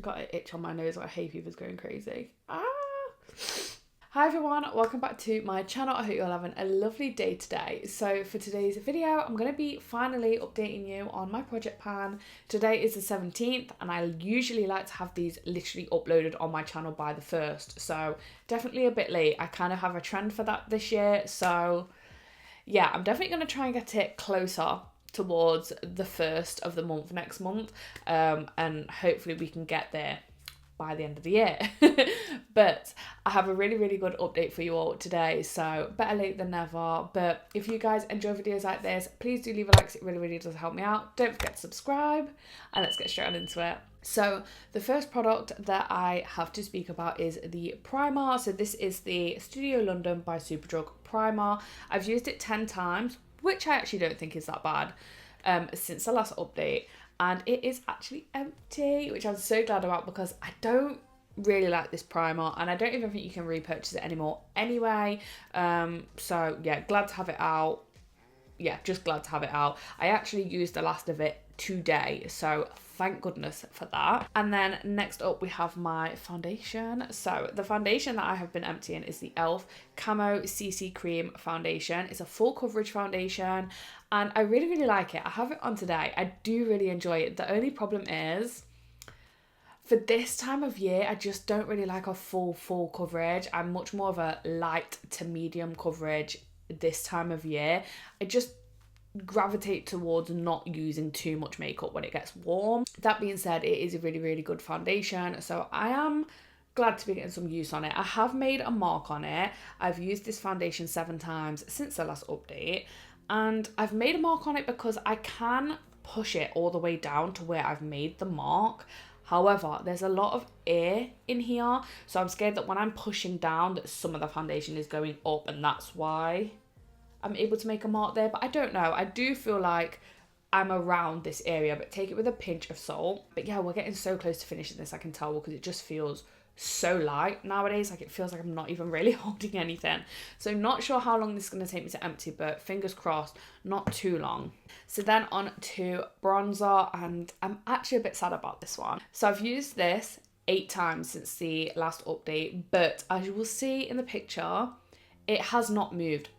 got an itch on my nose like hay fever's going crazy. Hi everyone, welcome back to my channel. I hope you're having a lovely day today. So for today's video, I'm going to be finally updating you on my project pan. Today is the 17th and I usually like to have these literally uploaded on my channel by the 1st. So definitely a bit late. I kind of have a trend for that this year. So yeah, I'm definitely going to try and get it closer towards the 1st of the month next month. And hopefully we can get there by the end of the year. But I have a really good update for you all today, so better late than never. But if you guys enjoy videos like this, please do leave a like, it really does help me out. Don't forget to subscribe, and let's get straight on into it. So the first product that I have to speak about is the primer. So this is the Studio London by Superdrug Primer. I've used it 10 times, which I actually don't think is that bad, since the last update. And it is actually empty, which I'm so glad about because I don't really like this primer and I don't even think you can repurchase it anymore anyway. So yeah, glad to have it out. Yeah, just glad to have it out. I actually used the last of it today, so thank goodness for that. And then next up we have my foundation. So the foundation that I have been emptying is the e.l.f. Camo CC Cream Foundation. It's a full coverage foundation and I really like it. I have it on today. I do really enjoy it. The only problem is, for this time of year, I just don't really like a full coverage. I'm much more of a light to medium coverage this time of year. I just gravitate towards not using too much makeup when it gets warm. That being said, it is a really good foundation, so I am glad to be getting some use on it. I have made a mark on it. I've used this foundation 7 times since the last update, and I've made a mark on it because I can push it all the way down to where I've made the mark. However, there's a lot of air in here, so I'm scared that when I'm pushing down that some of the foundation is going up, and that's why I'm able to make a mark there. But I don't know. I do feel like I'm around this area, but take it with a pinch of salt. But yeah, we're getting so close to finishing this, I can tell, because it just feels so light nowadays. Like, it feels like I'm not even really holding anything. So not sure how long this is going to take me to empty, but fingers crossed, not too long. So then on to bronzer, and I'm actually a bit sad about this one. So I've used this 8 times since the last update, but as you will see in the picture, it has not moved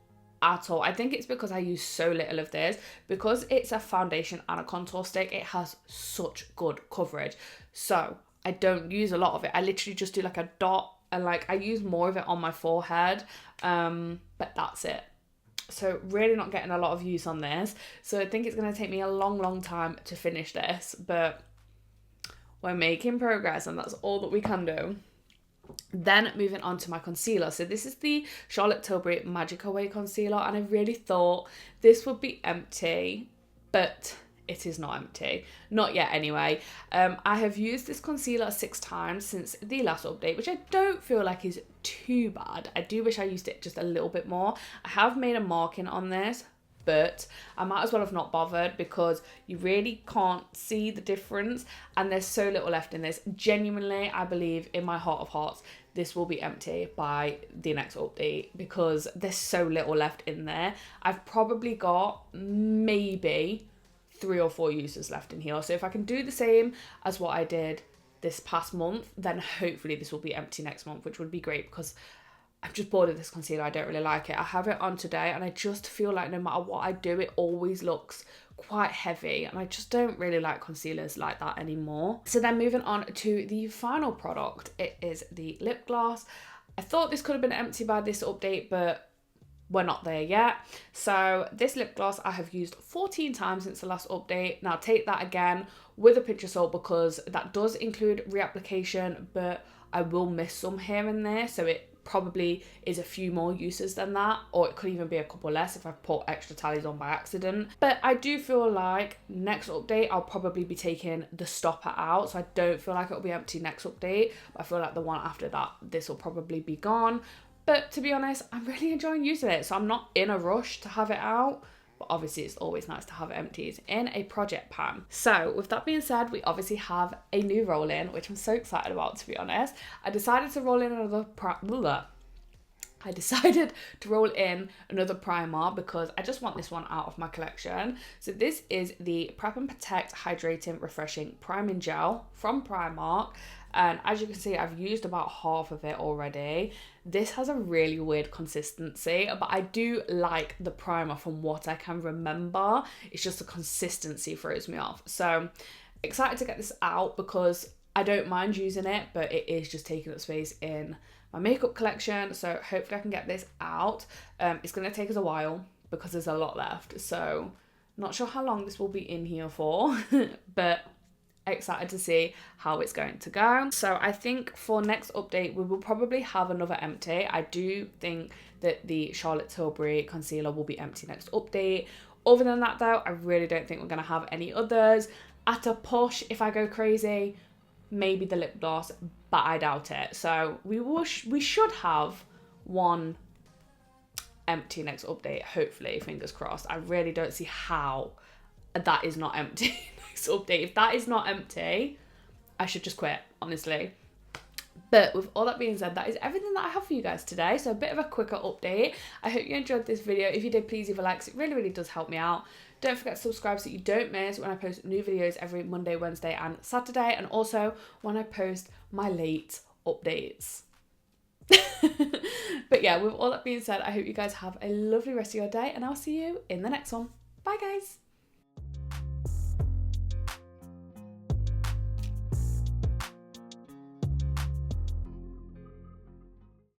at all. I think it's because I use so little of this. Because it's a foundation and a contour stick, it has such good coverage. So I don't use a lot of it. I literally just do like a dot, and like I use more of it on my forehead, but that's it. So really not getting a lot of use on this. So I think it's going to take me a long time to finish this, but we're making progress and that's all that we can do. Then moving on to my concealer. So this is the Charlotte Tilbury Magic Away concealer, and I really thought this would be empty, but it is not empty. Not yet anyway. I have used this concealer 6 times since the last update, which I don't feel like is too bad. I do wish I used it just a little bit more. I have made a marking on this, but I might as well have not bothered because you really can't see the difference and there's so little left in this. Genuinely, I believe in my heart of hearts, this will be empty by the next update because there's so little left in there. I've probably got maybe 3 or 4 uses left in here. So if I can do the same as what I did this past month, then hopefully this will be empty next month, which would be great because I'm just bored of this concealer. I don't really like it. I have it on today and I just feel like no matter what I do, it always looks quite heavy, and I just don't really like concealers like that anymore. So then moving on to the final product, it is the lip gloss. I thought this could have been empty by this update, but we're not there yet. So this lip gloss I have used 14 times since the last update. Now take that again with a pinch of salt because that does include reapplication, but I will miss some here and there, so it probably is a few more uses than that, or it could even be a couple less if I put extra tallies on by accident. But I do feel like next update I'll probably be taking the stopper out, so I don't feel like it'll be empty next update, but I feel like the one after that this will probably be gone. But to be honest, I'm really enjoying using it, so I'm not in a rush to have it out. But obviously it's always nice to have it empties in a project pan. So with that being said, we obviously have a new roll-in, which I'm so excited about, to be honest. I decided to roll in another I decided to roll in another primer because I just want this one out of my collection. So this is the Prep and Protect Hydrating Refreshing Priming Gel from Primark. And as you can see, I've used about half of it already. This has a really weird consistency, but I do like the primer from what I can remember. It's just the consistency throws me off. So excited to get this out because I don't mind using it, but it is just taking up space in my makeup collection. So hopefully I can get this out. It's going to take us a while because there's a lot left. So not sure how long this will be in here for, but excited to see how it's going to go. So I think for next update, we will probably have another empty. I do think that the Charlotte Tilbury concealer will be empty next update. Other than that though, I really don't think we're going to have any others. At a push, if I go crazy, maybe the lip gloss, but I doubt it. So we should have one empty next update, hopefully, fingers crossed. I really don't see how that is not empty next update. If that is not empty, I should just quit, honestly. But with all that being said, that is everything that I have for you guys today. So a bit of a quicker update. I hope you enjoyed this video. If you did, please leave a like. It really, really does help me out. Don't forget to subscribe so you don't miss when I post new videos every Monday, Wednesday and Saturday. And also when I post my late updates. But yeah, with all that being said, I hope you guys have a lovely rest of your day. And I'll see you in the next one. Bye, guys.